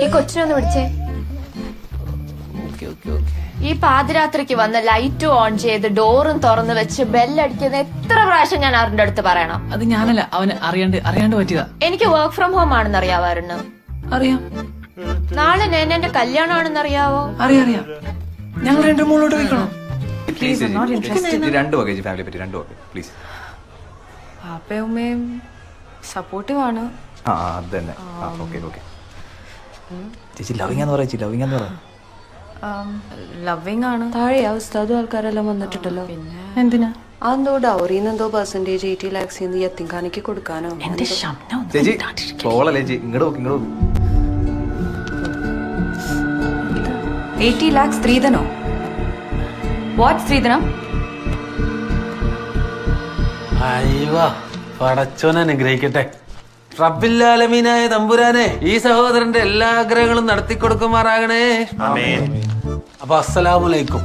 ഈ കൊച്ചിനൊന്ന് വിളിച്ചേ. ഈ പാതിരാത്രിക്ക് വന്ന് ലൈറ്റും ഓൺ ചെയ്ത് ഡോറും തുറന്ന് വെച്ച് ബെല്ലടിക്കുന്ന എത്ര പ്രാവശ്യം ഞാൻ അവരുടെ അടുത്ത് പറയണം? അത് ഞാനല്ല, അവന് അറിയാണ്ട് പറ്റിയതാ. എനിക്ക് വർക്ക് ഫ്രം ഹോം ആണെന്ന് അറിയാവായിരുന്നു. അറിയാം. നാളെ എന്റെ കല്യാണമാണെന്ന് അറിയാവോ? അറിയാം. ഞങ്ങൾ രണ്ടു മൂന്നോട്ട് വെക്കണം. പാപ്പയും ഉമ്മയും സപ്പോർട്ടീവ് ആണ്. ചേച്ചി ലവിങ് എന്ന് പറയാ, ലവിങ് എന്ന് പറയാം. ലവിങ് ആണ്. താഴെ ഉസ്താദും ആൾക്കാരെല്ലാം വന്നിട്ടുണ്ടല്ലോ. പിന്നെ എന്തിനാ? അതെന്തോ ഡൗറിന്ന് എന്തോ പെർസെന്റേജ് 80 lakhs യത്തിങ്കാനിക്ക് കൊടുക്കാനോ? ചേച്ചി പോളല്ലേ ചേച്ചി, ഇങ്ങോട്ട് നോക്കി, ഇങ്ങോട്ട് നോക്കി. 80 lakhs സ്ത്രീധനോ? വാട്ട് സ്ത്രീധനം? അയ്യോ, പടച്ചോനെ അനുഗ്രഹിക്കട്ടെ. റബ്ബില്ലാലമീനായ തമ്പുരാനെ, ഈ സഹോദരന്റെ എല്ലാ ആഗ്രഹങ്ങളും നടത്തിക്കൊടുക്കുമാറാകണേ. അപ്പൊ അസ്സലാമു അലൈക്കും.